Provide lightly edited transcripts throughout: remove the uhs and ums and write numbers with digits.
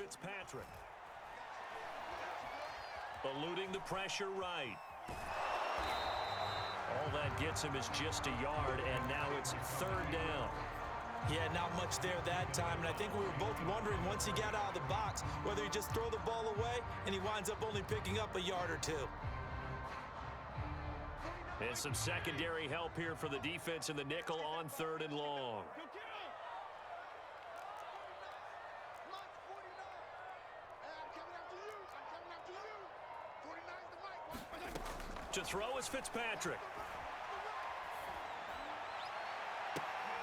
Fitzpatrick. Eluding the pressure right. All that gets him is just a yard, and now it's third down. Yeah, not much there that time, and I think we were both wondering once he got out of the box whether he just throw the ball away and he winds up only picking up a yard or two. And some secondary help here for the defense in the nickel on 3rd and long. To throw is Fitzpatrick.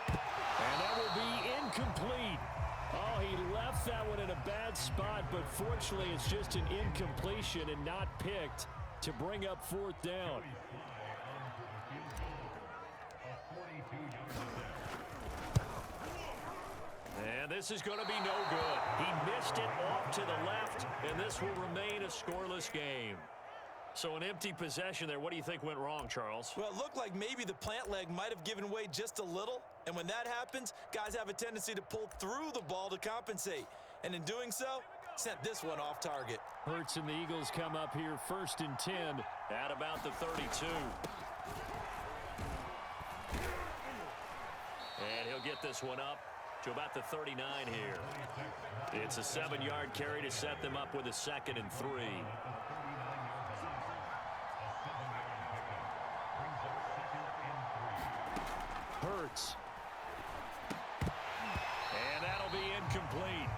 And that will be incomplete. Oh, he left that one in a bad spot, but fortunately it's just an incompletion and not picked to bring up 4th down. And this is going to be no good. He missed it off to the left, and this will remain a scoreless game. So an empty possession there. What do you think went wrong, Charles? Well, it looked like maybe the plant leg might have given way just a little. And when that happens, guys have a tendency to pull through the ball to compensate. And in doing so, sent this one off target. Hurts and the Eagles come up here 1st and 10 at about the 32. And he'll get this one up to about the 39 here. It's a 7-yard carry to set them up with a 2nd and 3. Hurts. And that'll be incomplete.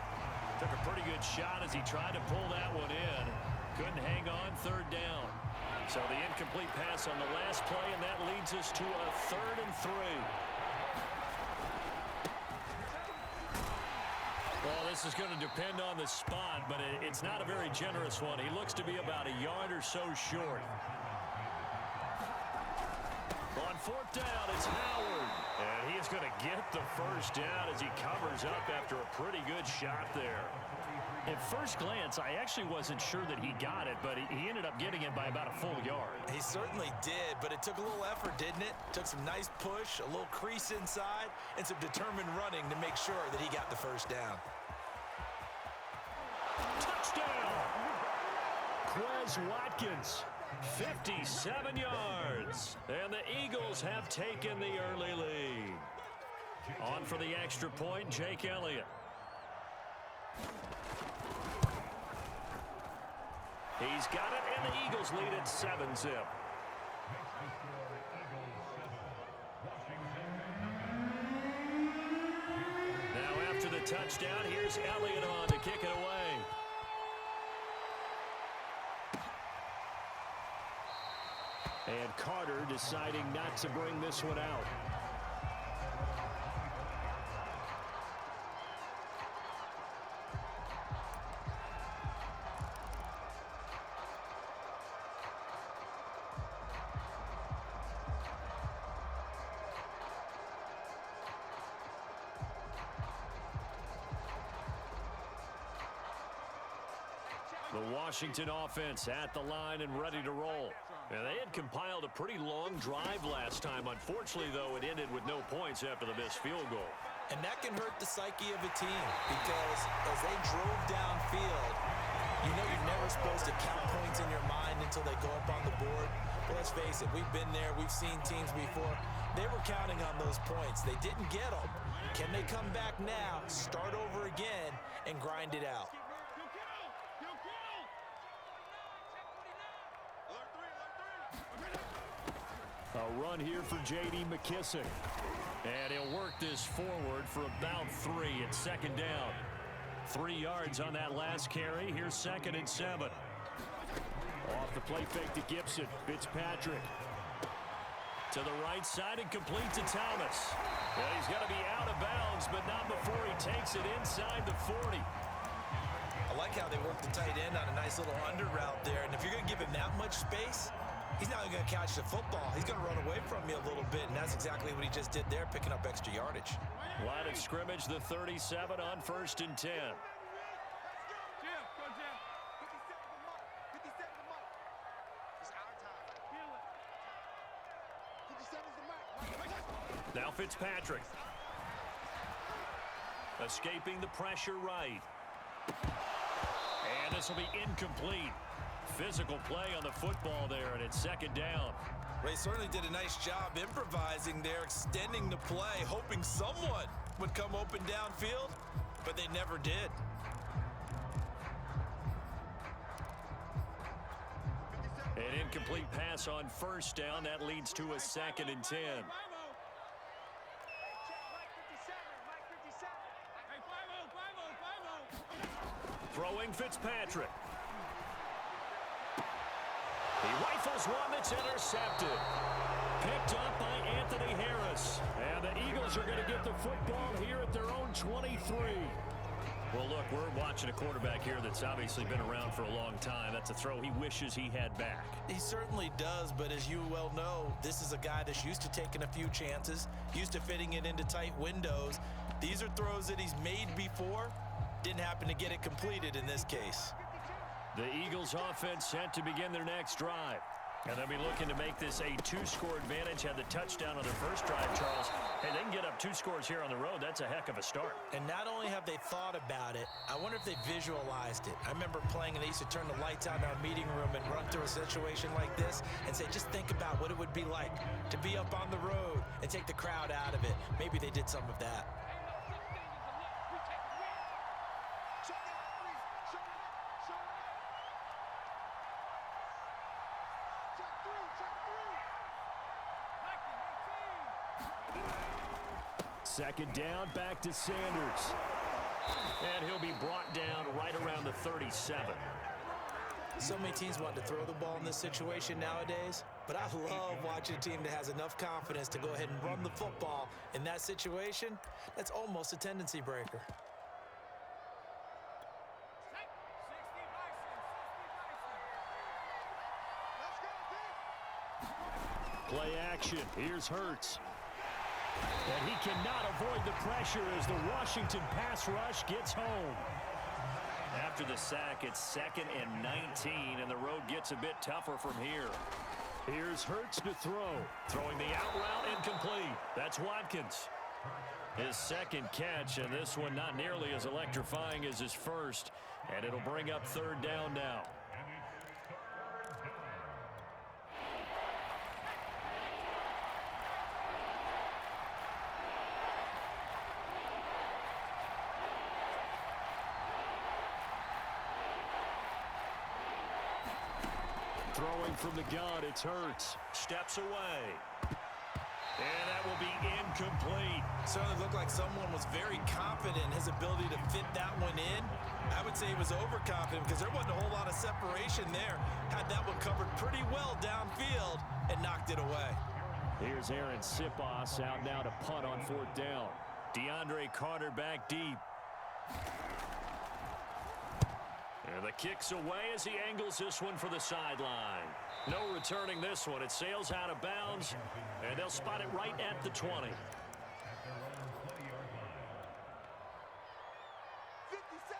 Took a pretty good shot as he tried to pull that one in. Couldn't hang on 3rd down. So the incomplete pass on the last play, and that leads us to a 3rd and 3. Well, this is going to depend on the spot, but it's not a very generous one. He looks to be about a yard or so short. On 4th down, it's Howard. And he is going to get the 1st down as he covers up after a pretty good shot there. At first glance, I actually wasn't sure that he got it, but he ended up getting it by about a full yard. He certainly did, but it took a little effort, didn't it? Took some nice push, a little crease inside, and some determined running to make sure that he got the 1st down. Touchdown! Quez Watkins. 57 yards. And the Eagles have taken the early lead. On for the extra point, Jake Elliott. He's got it, and the Eagles lead at 7-zip. Now after the touchdown, here's Elliott on to kick it away. And Carter deciding not to bring this one out. The Washington offense at the line and ready to roll. And they had compiled a pretty long drive last time. Unfortunately, though, it ended with no points after the missed field goal. And that can hurt the psyche of a team because as they drove downfield, you know you're never supposed to count points in your mind until they go up on the board. But let's face it, we've been there. We've seen teams before. They were counting on those points. They didn't get them. Can they come back now, start over again, and grind it out? A run here for J.D. McKissick. And he'll work this forward for about 3 at 2nd down. 3 yards on that last carry. Here's 2nd and 7. Off the play fake to Gibson. Fitzpatrick. To the right side and complete to Thomas. Well, he's going to be out of bounds, but not before he takes it inside the 40. I like how they work the tight end on a nice little under route there. And if you're going to give him that much space, he's not going to catch the football. He's going to run away from you a little bit, and that's exactly what he just did there, picking up extra yardage. Line of scrimmage, the 37 on 1st and 10. Now Fitzpatrick. Escaping the pressure right. this will be incomplete. Physical play on the football there, and it's second down. They certainly did a nice job improvising there, extending the play, hoping someone would come open downfield, but they never did. An incomplete pass on first down. That leads to a 2nd and 10. Throwing Fitzpatrick. He rifles one that's intercepted. Picked up by Anthony Harris. And the Eagles are going to get the football here at their own 23. Well, look, we're watching a quarterback here that's obviously been around for a long time. That's a throw he wishes he had back. He certainly does, but as you well know, this is a guy that's used to taking a few chances, used to fitting it into tight windows. These are throws that he's made before. Didn't happen to get it completed in this case. The Eagles offense set to begin their next drive. And they'll be looking to make this a 2-score advantage. Had the touchdown on their first drive, Charles. Hey, they can get up 2 scores here on the road. That's a heck of a start. And not only have they thought about it, I wonder if they visualized it. I remember playing, and they used to turn the lights out in our meeting room and run through a situation like this and say, just think about what it would be like to be up on the road and take the crowd out of it. Maybe they did some of that. Second down, back to Sanders. And he'll be brought down right around the 37. So many teams want to throw the ball in this situation nowadays, but I love watching a team that has enough confidence to go ahead and run the football in that situation. That's almost a tendency breaker. Play action. Here's Hurts. And he cannot avoid the pressure as the Washington pass rush gets home. After the sack, it's 2nd and 19, and the road gets a bit tougher from here. Here's Hurts to throw. Throwing the out route incomplete. That's Watkins. His second catch, and this one not nearly as electrifying as his first. And it'll bring up 3rd down now. Throwing from the gun, it's Hurts. Steps away. And that will be incomplete. Certainly looked like someone was very confident in his ability to fit that one in. I would say he was overconfident because there wasn't a whole lot of separation there. Had that one covered pretty well downfield and knocked it away. Here's Aaron Sipos out now to punt on 4th down. DeAndre Carter back deep. And the kick's away as he angles this one for the sideline. No returning this one. It sails out of bounds, and they'll spot it right at the 20.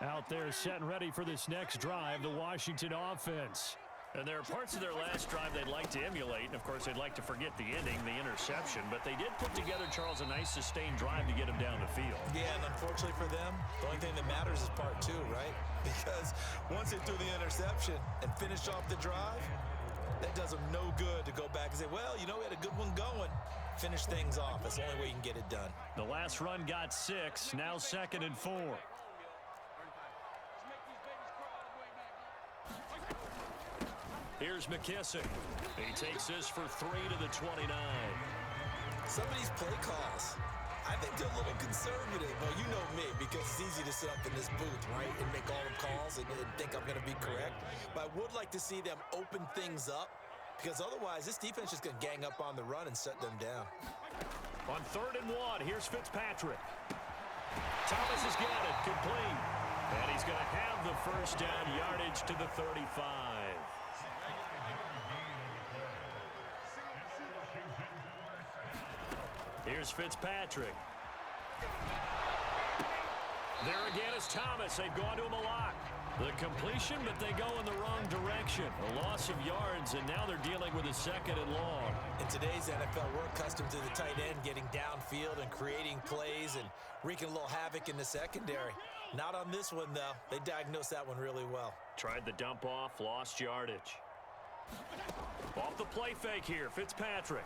Out there set and ready for this next drive, the Washington offense. And there are parts of their last drive they'd like to emulate, and of course they'd like to forget the ending, the interception, but they did put together, Charles, a nice sustained drive to get them down the field. Yeah, and unfortunately for them, the only thing that matters is part 2, right? Because once they threw the interception and finished off the drive, that does them no good to go back and say, well, you know, we had a good one going. Finish things off. That's the only way you can get it done. The last run got 6, now 2nd and 4. Here's McKissick. He takes this for 3 to the 29. Some of these play calls, I think they're a little conservative. Well, you know me, because it's easy to sit up in this booth, right, and make all the calls and think I'm going to be correct. But I would like to see them open things up, because otherwise this defense is going to gang up on the run and shut them down. On 3rd and 1, here's Fitzpatrick. Thomas has got it, complete. And he's going to have the first down, yardage to the 35. Here's Fitzpatrick. There again is Thomas. They've gone to him a lot. The completion, but they go in the wrong direction. A loss of yards, and now they're dealing with a 2nd and long. In today's NFL, we're accustomed to the tight end getting downfield and creating plays, and wreaking a little havoc in the secondary. Not on this one, though. They diagnosed that one really well. Tried the dump off, lost yardage. Off the play fake here, Fitzpatrick.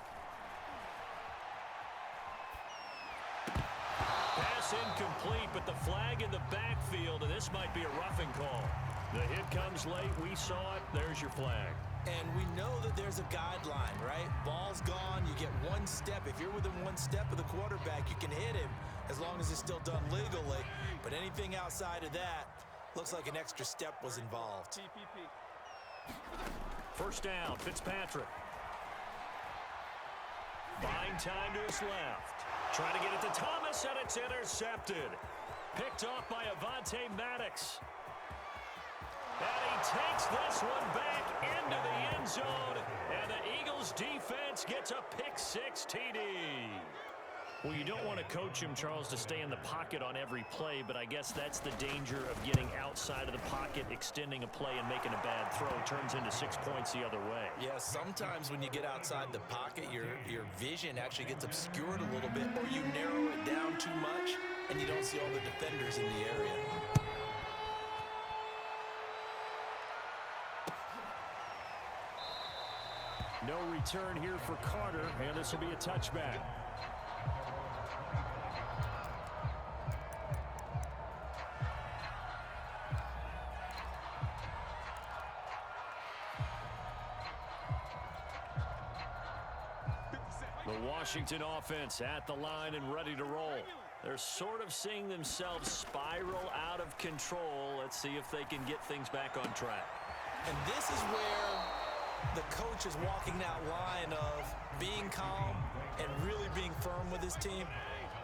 Pass incomplete, but the flag in the backfield, and this might be a roughing call. The hit comes late. We saw it. There's your flag. And we know that there's a guideline, right? Ball's gone. You get one step. If you're within one step of the quarterback, you can hit him as long as it's still done legally. But anything outside of that looks like an extra step was involved. First down, Fitzpatrick. Buying time to his left. Trying to get it to Thomas, and it's intercepted. Picked off by Avonte Maddox. And he takes this one back into the end zone. And the Eagles defense gets a pick-6 TD. Well, you don't want to coach him, Charles, to stay in the pocket on every play, but I guess that's the danger of getting outside of the pocket, extending a play, and making a bad throw. Turns into 6 points the other way. Yeah, sometimes when you get outside the pocket, your vision actually gets obscured a little bit, or you narrow it down too much, and you don't see all the defenders in the area. No return here for Carter, and this will be a touchback. The Washington offense at the line and ready to roll. They're sort of seeing themselves spiral out of control. Let's see if they can get things back on track. And this is where the coach is walking that line of being calm and really being firm with his team.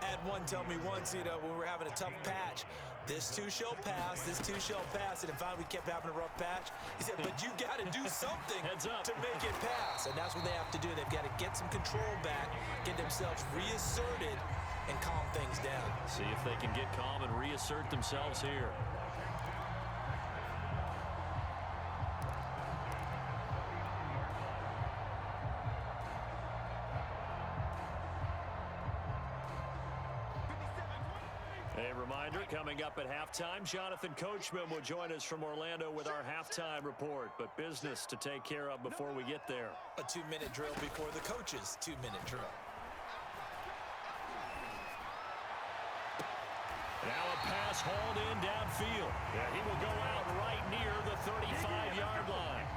Had one tell me once, when we were having a tough patch, this too shall pass, this too shall pass, and finally we kept having a rough patch. He said, but you got to do something to make it pass, and that's what they have to do. They've got to get some control back, get themselves reasserted, and calm things down. See if they can get calm and reassert themselves here. A reminder, coming up at halftime, Jonathan Coachman will join us from Orlando with our halftime report, but business to take care of before we get there. A 2-minute drill before the coach's 2-minute drill. Now a pass hauled in downfield. Yeah, he will go out right near the 35-yard line.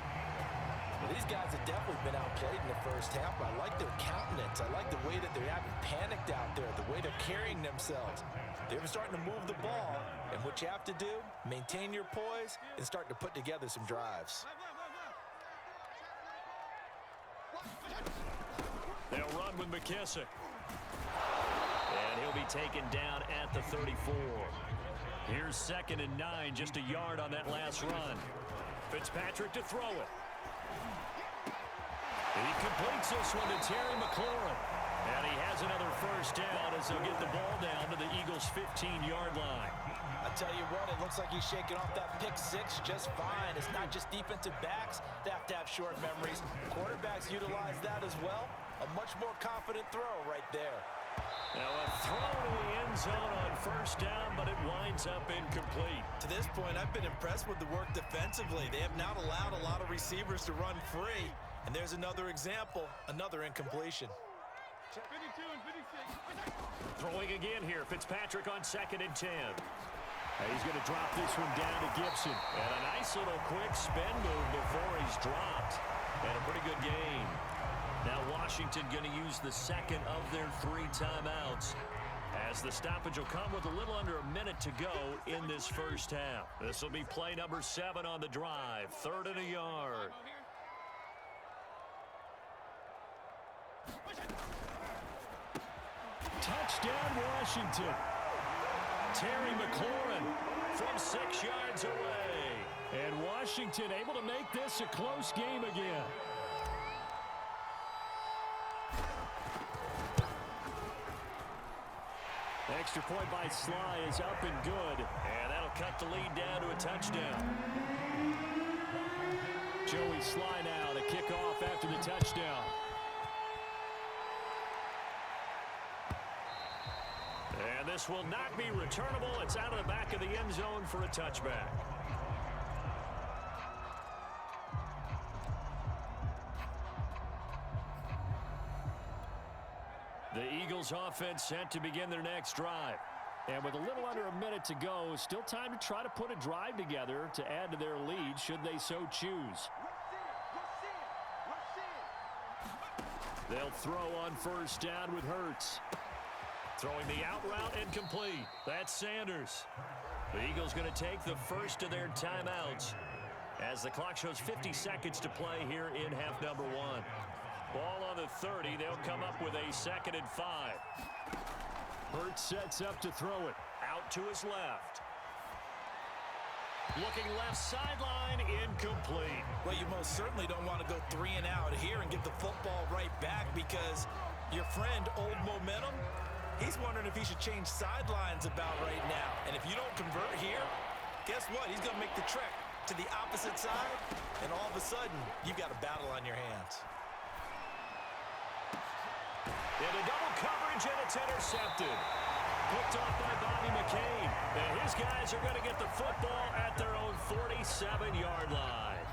Well, these guys have definitely been outplayed in the first half. I like their countenance. I like the way that they haven't panicked out there, the way they're carrying themselves. They're starting to move the ball, and what you have to do, maintain your poise and start to put together some drives. They'll run with McKissick. And he'll be taken down at the 34. Here's 2nd and 9, just a yard on that last run. Fitzpatrick to throw it. He completes this one to Terry McLaurin. And he has another first down as they'll get the ball down to the Eagles' 15-yard line. I tell you what, it looks like he's shaking off that pick-6 just fine. It's not just defensive backs that have to have short memories. Quarterbacks utilize that as well. A much more confident throw right there. Now a throw to the end zone on first down, but it winds up incomplete. To this point, I've been impressed with the work defensively. They have not allowed a lot of receivers to run free. And there's another example, another incompletion. Throwing again here, Fitzpatrick on 2nd and 10. He's going to drop this one down to Gibson. And a nice little quick spin move before he's dropped. And a pretty good gain. Now Washington going to use the second of their 3 timeouts, as the stoppage will come with a little under a minute to go in this first half. This will be play number 7 on the drive. 3rd and a yard. Touchdown, Washington. Terry McLaurin from 6 yards away. And Washington able to make this a close game again. Extra point by Sly is up and good. And that'll cut the lead down to a touchdown. Joey Sly now to kick off after the touchdown. And this will not be returnable. It's out of the back of the end zone for a touchback. The Eagles offense set to begin their next drive. And with a little under a minute to go, still time to try to put a drive together to add to their lead should they so choose. They'll throw on first down with Hurts. Throwing the out route and complete. That's Sanders. The Eagles going to take the first of their timeouts as the clock shows 50 seconds to play here in half number 1. Ball on the 30. They'll come up with a 2nd and 5. Hurts sets up to throw it. Out to his left. Looking left sideline, incomplete. Well, you most certainly don't want to go 3 and out here and give the football right back because your friend, Old Momentum, he's wondering if he should change sidelines about right now. And if you don't convert here, guess what? He's going to make the trek to the opposite side, and all of a sudden, you've got a battle on your hands. Into double coverage, and it's intercepted. Picked off by Bobby McCain. And his guys are going to get the football at their own 47-yard line.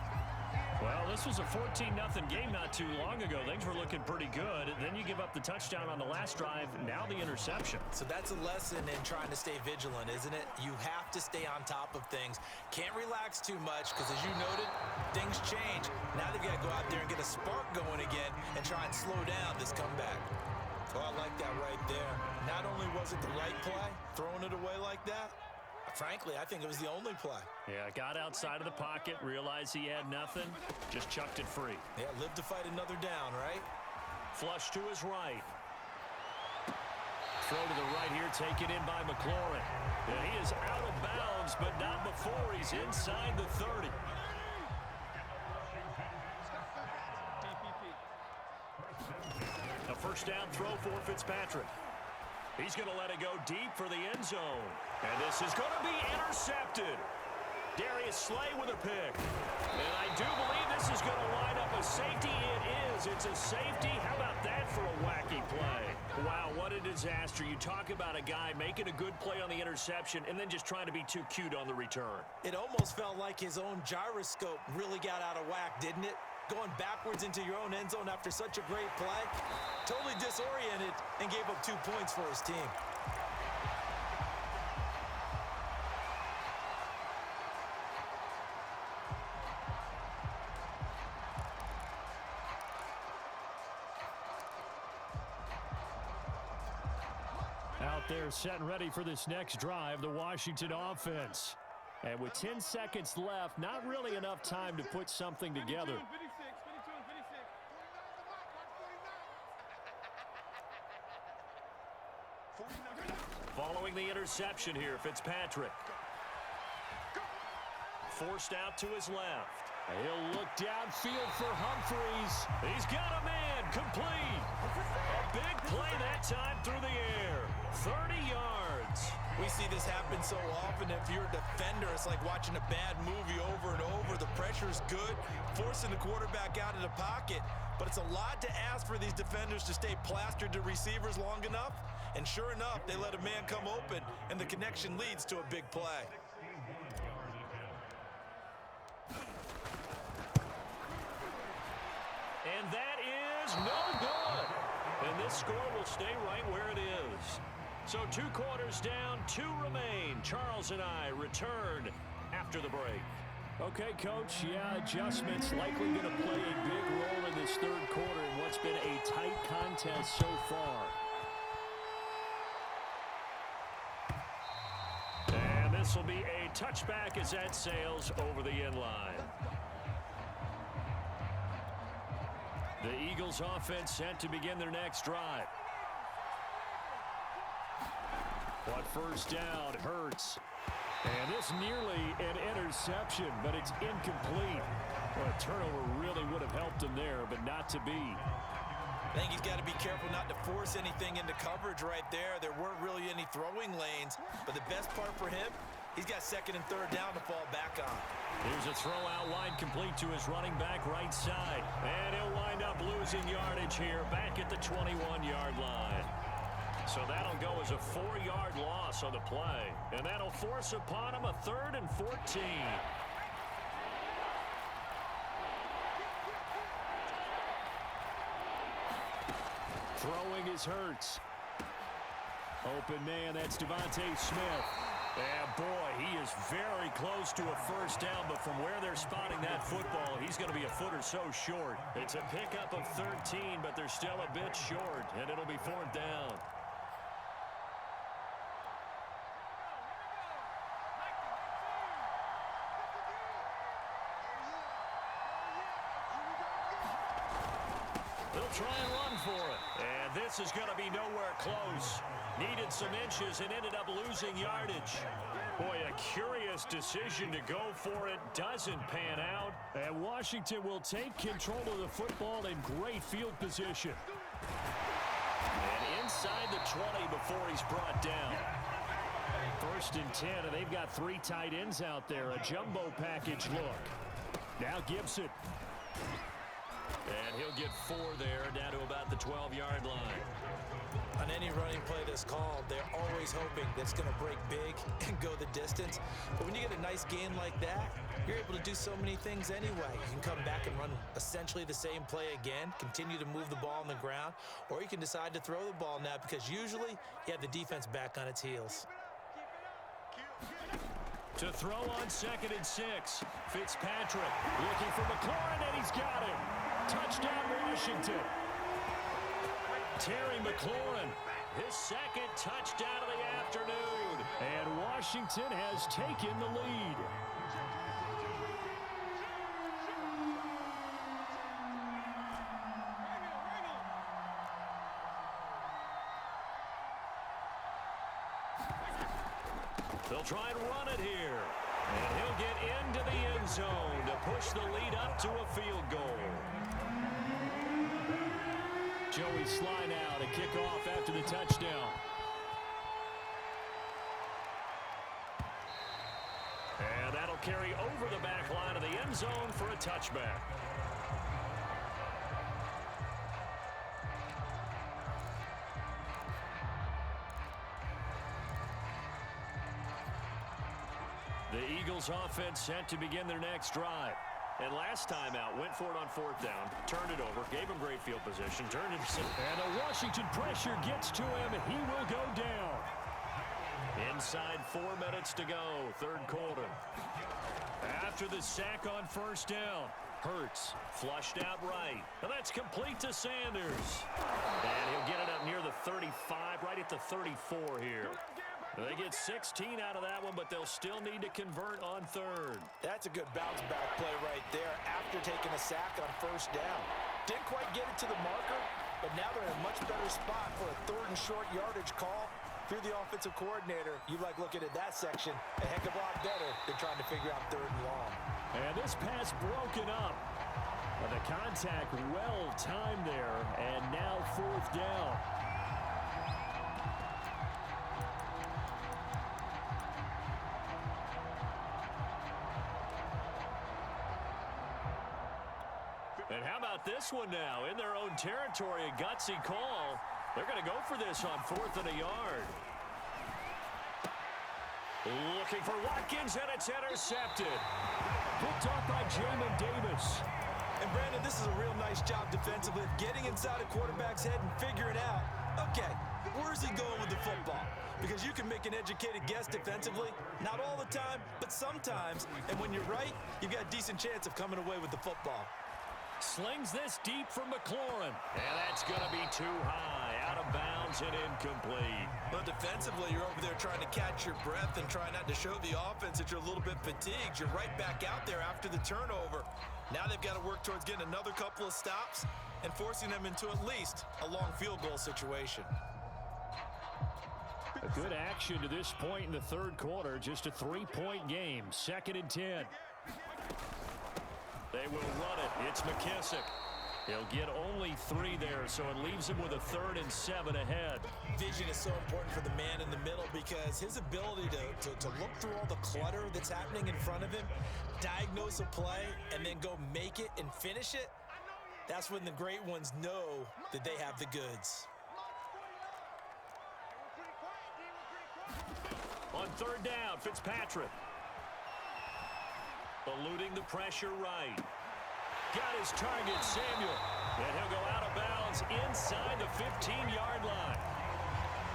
Well, this was a 14-0 game not too long ago. Things were looking pretty good. Then you give up the touchdown on the last drive, now the interception. So that's a lesson in trying to stay vigilant, isn't it? You have to stay on top of things. Can't relax too much because, as you noted, things change. Now they've got to go out there and get a spark going again and try and slow down this comeback. Oh, I like that right there. Not only was it the right play, throwing it away like that, frankly, I think it was the only play. Yeah, got outside of the pocket, realized he had nothing, just chucked it free. Yeah, live to fight another down, right? Flush to his right. Throw to the right here, taken in by McLaurin. And he is out of bounds, but not before he's inside the 30. A first down throw for Fitzpatrick. He's going to let it go deep for the end zone. And this is going to be intercepted. Darius Slay with a pick. And I do believe this is going to line up a safety. It is. It's a safety. How about that for a wacky play? Wow, what a disaster. You talk about a guy making a good play on the interception and then just trying to be too cute on the return. It almost felt like his own gyroscope really got out of whack, didn't it? Going backwards into your own end zone after such a great play. Totally disoriented and gave up 2 points for his team. Out there set and ready for this next drive, the Washington offense. And with 10 seconds left, not really enough time to put something together. Following the interception here, Fitzpatrick. Forced out to his left. He'll look downfield for Humphreys. He's got a man, complete. A big play that time through the air. 30 yards. We see this happen so often. If you're a defender, it's like watching a bad movie over and over. The pressure's good, forcing the quarterback out of the pocket. But it's a lot to ask for these defenders to stay plastered to receivers long enough. And sure enough, they let a man come open, and the connection leads to a big play. And that is no good. And this score will stay right where it is. So 2 quarters down, 2 remain. Charles and I return after the break. Okay, Coach, yeah, adjustments likely going to play a big role in this third quarter in what's been a tight contest so far. And this will be a touchback as that sails over the end line. The Eagles offense set to begin their next drive. On first down, Hurts. And this nearly an interception, but it's incomplete. Well, a turnover really would have helped him there, but not to be. I think he's got to be careful not to force anything into coverage right there. There weren't really any throwing lanes, but the best part for him, he's got 2nd and 3rd down to fall back on. Here's a throw out wide complete to his running back right side. And he'll wind up losing yardage here back at the 21-yard line. So that'll go as a 4-yard loss on the play. And that'll force upon him a 3rd and 14. Throwing is Hurts. Open man, that's Devontae Smith. And boy, he is very close to a first down, but from where they're spotting that football, he's going to be a foot or so short. It's a pickup of 13, but they're still a bit short, and it'll be 4th down. They'll try and run for it. And this is going to be nowhere close. Needed some inches and ended up losing yardage. Boy, a curious decision to go for it. Doesn't pan out. And Washington will take control of the football in great field position. And inside the 20 before he's brought down. 1st and 10, and they've got 3 tight ends out there. A jumbo package look. Now Gibson. And he'll get 4 there, down to about the 12-yard line. On any running play that's called, they're always hoping that it's going to break big and go the distance. But when you get a nice gain like that, you're able to do so many things anyway. You can come back and run essentially the same play again, continue to move the ball on the ground, or you can decide to throw the ball now because usually you have the defense back on its heels. To throw on 2nd and 6. Fitzpatrick looking for McLaurin, and he's got him. Touchdown, Washington. Terry McLaurin, his 2nd touchdown of the afternoon. And Washington has taken the lead. They'll try and run it here. And he'll get into the end zone to push the lead up to a field goal. Joey Sly now to kick off after the touchdown. And that'll carry over the back line of the end zone for a touchback. The Eagles offense set to begin their next drive. And last time out, went for it on 4th down, turned it over, gave him great field position, turned it to... And the Washington pressure gets to him, and he will go down. Inside 4 minutes to go, 3rd quarter. After the sack on 1st down, Hurts flushed out right. And that's complete to Sanders. And he'll get it up near the 35, right at the 34 here. They get 16 out of that one, but they'll still need to convert on 3rd. That's a good bounce-back play right there after taking a sack on 1st down. Didn't quite get it to the marker, but now they're in a much better spot for a 3rd and short yardage call. If you're the offensive coordinator, you like looking at that section a heck of a lot better than trying to figure out 3rd and long. And this pass broken up. And the contact well timed there, and now 4th down. And how about this one now? In their own territory, a gutsy call. They're going to go for this on 4th and a yard. Looking for Watkins, and it's intercepted. Picked off by Jamin Davis. And Brandon, this is a real nice job defensively of getting inside a quarterback's head and figuring out, okay, where's he going with the football? Because you can make an educated guess defensively, not all the time, but sometimes. And when you're right, you've got a decent chance of coming away with the football. Slings this deep from McLaurin. And that's going to be too high. Out of bounds and incomplete. But defensively, you're over there trying to catch your breath and trying not to show the offense that you're a little bit fatigued. You're right back out there after the turnover. Now they've got to work towards getting another couple of stops and forcing them into at least a long field goal situation. A good action to this point in the 3rd quarter. Just a 3-point game. 2nd and 10. They will run it. It's McKissick. He'll get only 3 there, so it leaves him with a 3rd and 7 ahead. Vision is so important for the man in the middle because his ability to look through all the clutter that's happening in front of him, diagnose a play, and then go make it and finish it, that's when the great ones know that they have the goods. On third down, Fitzpatrick. Eluding the pressure right. Got his target, Samuel. And he'll go out of bounds inside the 15-yard line.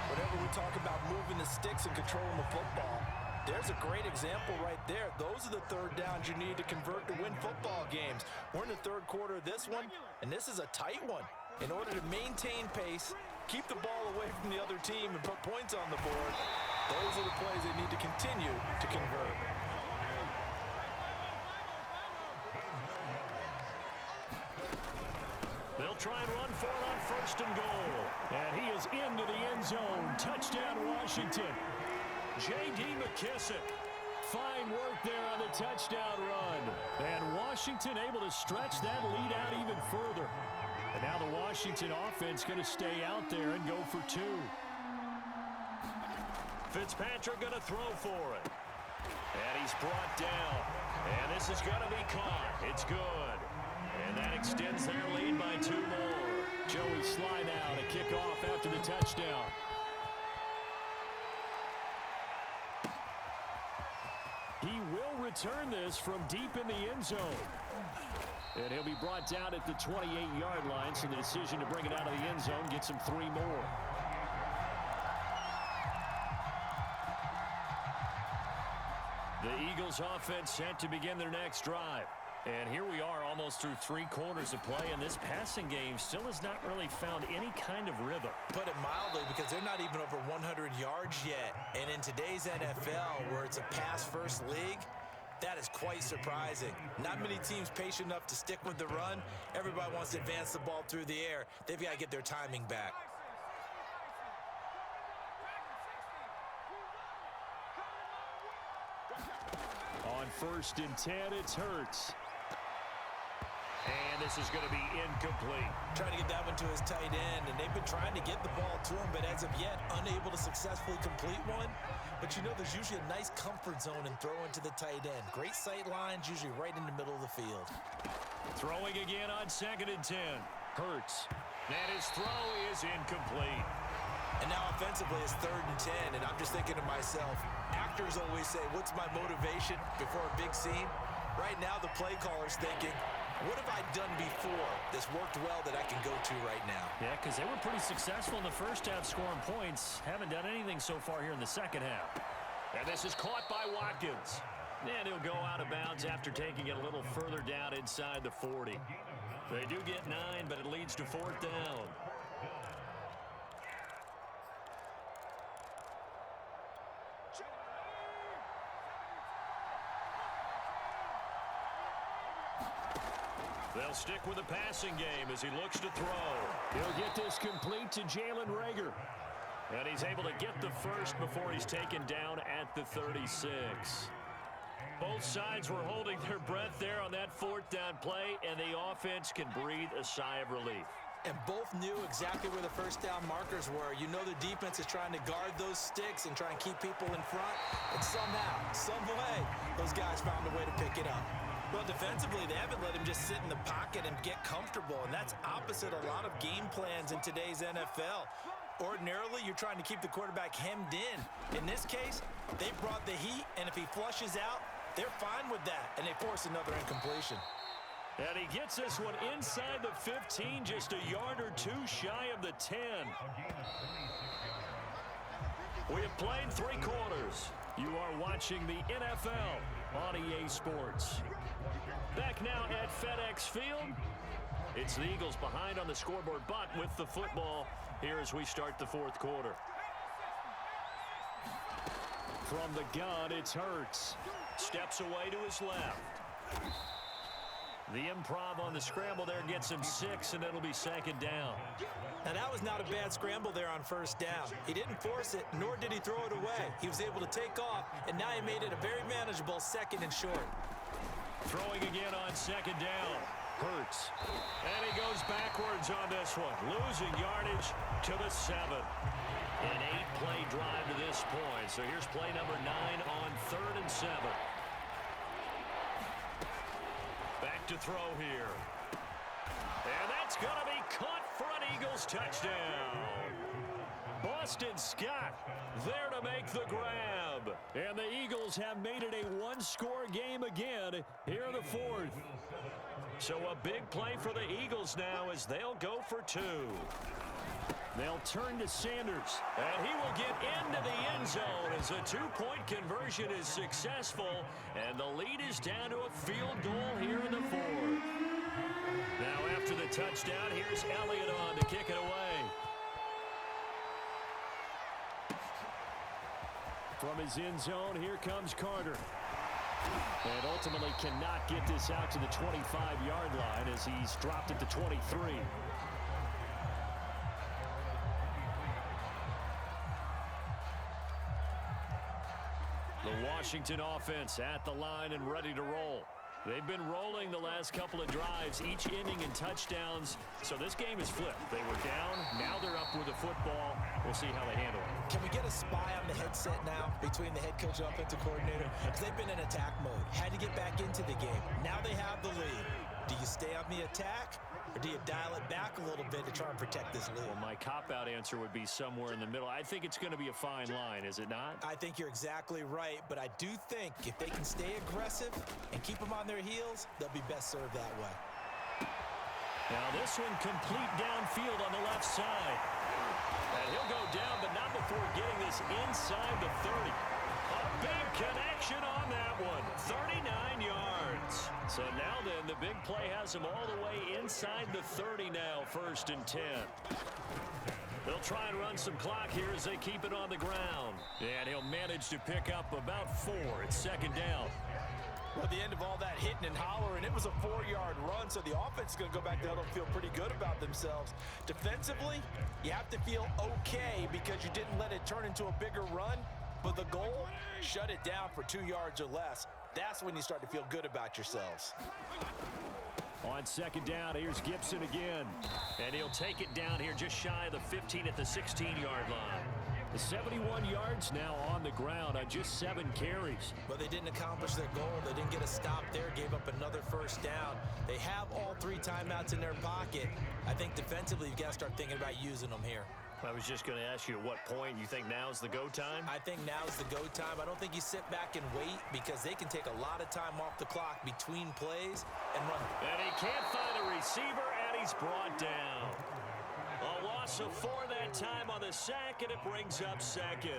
Whenever we talk about moving the sticks and controlling the football, there's a great example right there. Those are the third downs you need to convert to win football games. We're in the third quarter of this one, and this is a tight one. In order to maintain pace, keep the ball away from the other team, and put points on the board, those are the plays they need to continue to convert. They'll try and run for it on first and goal. And he is into the end zone. Touchdown, Washington. J.D. McKissick. Fine work there on the touchdown run. And Washington able to stretch that lead out even further. And now the Washington offense going to stay out there and go for two. Fitzpatrick going to throw for it. And he's brought down. And this is going to be caught. It's good. And that extends their lead by two more. Joey Sly now to kick off after the touchdown. He will return this from deep in the end zone. And he'll be brought down at the 28-yard line, so the decision to bring it out of the end zone gets him three more. The Eagles offense set to begin their next drive. And here we are almost through three quarters of play, and this passing game still has not really found any kind of rhythm. Put it mildly, because they're not even over 100 yards yet. And in today's NFL, where it's a pass-first league, that is quite surprising. Not many teams patient enough to stick with the run. Everybody wants to advance the ball through the air. They've got to get their timing back. On first and 10, it's Hurts. And this is going to be incomplete. Trying to get that one to his tight end, and they've been trying to get the ball to him, but as of yet, unable to successfully complete one. But you know, there's usually a nice comfort zone in throwing to the tight end. Great sight lines, usually right in the middle of the field. Throwing again on second and 10. Hurts. And his throw is incomplete. And now offensively, it's third and 10, and I'm just thinking to myself, actors always say, what's my motivation before a big scene? Right now, the play caller's thinking, what have I done before that's worked well that I can go to right now? Yeah, because they were pretty successful in the first half scoring points. Haven't done anything so far here in the second half. And this is caught by Watkins. And he'll go out of bounds after taking it a little further down inside the 40. They do get 9, but it leads to fourth down. They'll stick with the passing game as he looks to throw. He'll get this complete to Jalen Reagor. And he's able to get the first before he's taken down at the 36. Both sides were holding their breath there on that fourth down play, and the offense can breathe a sigh of relief. And both knew exactly where the first down markers were. You know the defense is trying to guard those sticks and try and keep people in front. And somehow, some way, those guys found a way to pick it up. Well, defensively, they haven't let him just sit in the pocket and get comfortable, and that's opposite a lot of game plans in today's NFL. Ordinarily, you're trying to keep the quarterback hemmed in. In this case, they brought the heat, and if he flushes out, they're fine with that, and they force another incompletion. And he gets this one inside the 15, just a yard or two shy of the 10. We have played three quarters. You are watching the NFL on EA Sports. Back now at FedEx Field. It's the Eagles behind on the scoreboard, but with the football here as we start the fourth quarter. From the gun, it's Hurts. Steps away to his left. The improv on the scramble there gets him 6, and it'll be second down. Now, that was not a bad scramble there on first down. He didn't force it, nor did he throw it away. He was able to take off, and now he made it a very manageable second and short. Throwing again on second down. Hurts. And he goes backwards on this one. Losing yardage to the 7. An 8-play drive to this point. So here's play number 9 on third and 7. Back to throw here. And that's going to be caught for an Eagles touchdown. Boston Scott There to make the grab. And the Eagles have made it a one-score game again here in the fourth. So a big play for the Eagles now as they'll go for two. They'll turn to Sanders, and he will get into the end zone as a two-point conversion is successful, and the lead is down to a field goal here in the fourth. Now after the touchdown, here's Elliott on to kick it away. From his end zone, here comes Carter. And ultimately cannot get this out to the 25-yard line as he's dropped it to 23. The Washington offense at the line and ready to roll. They've been rolling the last couple of drives, each ending in touchdowns. So this game is flipped. They were down. Now they're up with the football. We'll see how they handle it. Can we get a spy on the headset now between the head coach and offensive coordinator? Because they've been in attack mode. Had to get back into the game. Now they have the lead. Do you stay on the attack, or do you dial it back a little bit to try and protect this lead? Well, my cop-out answer would be somewhere in the middle. I think it's going to be a fine line, is it not? I think you're exactly right, but I do think if they can stay aggressive and keep them on their heels, they'll be best served that way. Now this one complete downfield on the left side. And he'll go down, but not before getting this inside the 30. A big connection on that one. 39 yards. So now then, the big play has him all the way inside the 30 now, 1st and 10. They'll try and run some clock here as they keep it on the ground. And he'll manage to pick up about 4 at 2nd down. Well, at the end of all that hitting and hollering, it was a 4-yard run, so the offense is going to go back there and feel pretty good about themselves. Defensively, you have to feel okay because you didn't let it turn into a bigger run, but the goal, shut it down for 2 yards or less. That's when you start to feel good about yourselves. On 2nd down, here's Gibson again. And he'll take it down here just shy of the 15 at the 16-yard line. The 71 yards now on the ground on just 7 carries. But they didn't accomplish their goal. They didn't get a stop there, gave up another 1st down. They have all 3 timeouts in their pocket. I think defensively you've got to start thinking about using them here. I was just going to ask you at what point you think now's the go time? I think now's the go time. I don't think you sit back and wait because they can take a lot of time off the clock between plays and run. And he can't find a receiver, and he's brought down. A loss of 4 that time on the sack, and it brings up 2nd.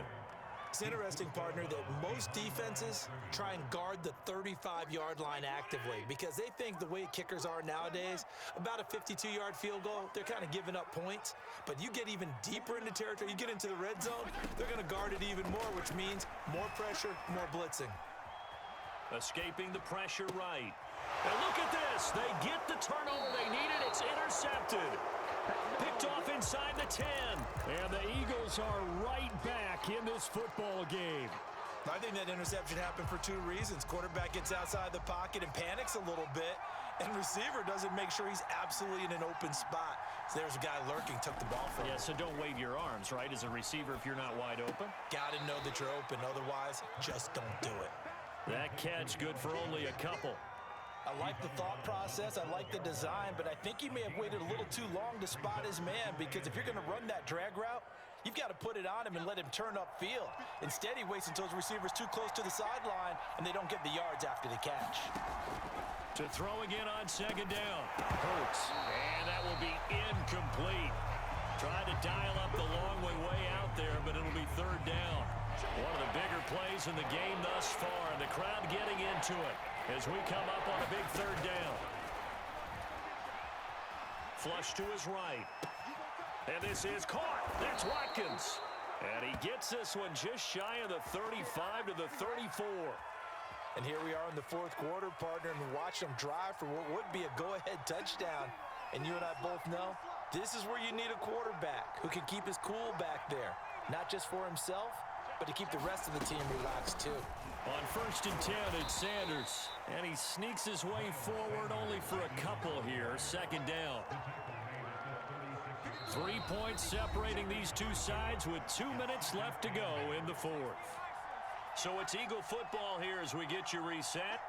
It's interesting, partner, that most defenses try and guard the 35-yard line actively because they think the way kickers are nowadays, about a 52-yard field goal, they're kind of giving up points. But you get even deeper into territory, you get into the red zone, they're going to guard it even more, which means more pressure, more blitzing. Escaping the pressure right. And look at this. They get the turnover they needed. It's intercepted. Picked off inside the 10. And the Eagles are right back in this football game. I think that interception happened for 2 reasons. Quarterback gets outside the pocket and panics a little bit, and receiver doesn't make sure he's absolutely in an open spot. So there's a guy lurking, took the ball from him. Yeah, so don't wave your arms, right, as a receiver if you're not wide open? Got to know that you're open. Otherwise, just don't do it. That catch good for only a couple. I like the thought process. I like the design, but I think he may have waited a little too long to spot his man because if you're going to run that drag route, you've got to put it on him and let him turn upfield. Instead, he waits until his receiver's too close to the sideline, and they don't get the yards after the catch. To throw again on 2nd down. Hurts. And that will be incomplete. Tried to dial up the long way out there, but it'll be 3rd down. One of the bigger plays in the game thus far, and the crowd getting into it as we come up on a big 3rd down. Flush to his right. And this is caught. That's Watkins. And he gets this one just shy of the 35 to the 34. And here we are in the 4th quarter, partner, and watch them drive for what would be a go-ahead touchdown. And you and I both know this is where you need a quarterback who can keep his cool back there, not just for himself, but to keep the rest of the team relaxed too. On 1st and 10, it's Sanders. And he sneaks his way forward only for a couple here. 2nd down. 3 points separating these two sides with 2 minutes left to go in the 4th. So it's Eagle football here as we get you reset.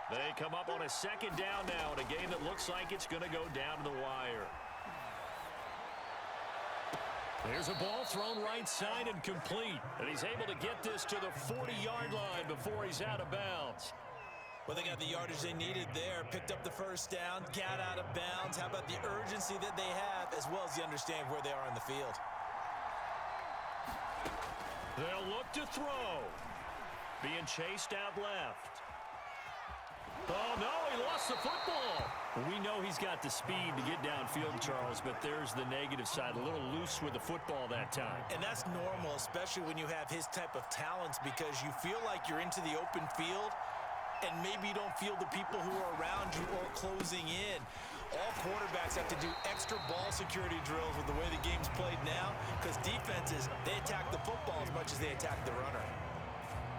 They come up on a 2nd down now in a game that looks like it's going to go down to the wire. Here's a ball thrown right side and complete. And he's able to get this to the 40-yard line before he's out of bounds. Well, they got the yardage they needed there. Picked up the first down, got out of bounds. How about the urgency that they have, as well as the understanding where they are on the field? They'll look to throw. Being chased out left. Oh, no, he lost the football. We know he's got the speed to get downfield, Charles, but there's the negative side. A little loose with the football that time. And that's normal, especially when you have his type of talents, because you feel like you're into the open field, and maybe you don't feel the people who are around you or closing in. All quarterbacks have to do extra ball security drills with the way the game's played now, because defenses, they attack the football as much as they attack the runner.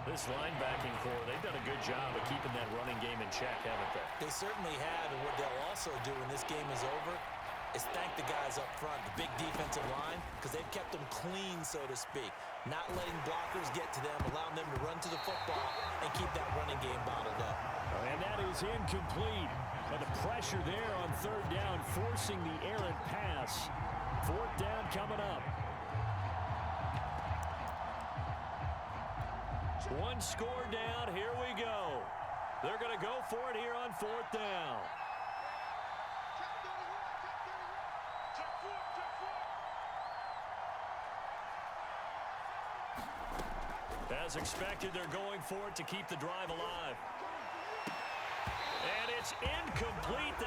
This linebacking core, they've done a good job of keeping that running game in check, haven't they? They certainly have, and what they'll also do when this game is over is thank the guys up front, the big defensive line, because they've kept them clean, so to speak. Not letting blockers get to them, allowing them to run to the football and keep that running game bottled up. And that is incomplete. But the pressure there on third down, forcing the errant pass. Fourth down coming up. One score down. Here we go. They're going to go for it here on fourth down. As expected, they're going for it to keep the drive alive. And it's incomplete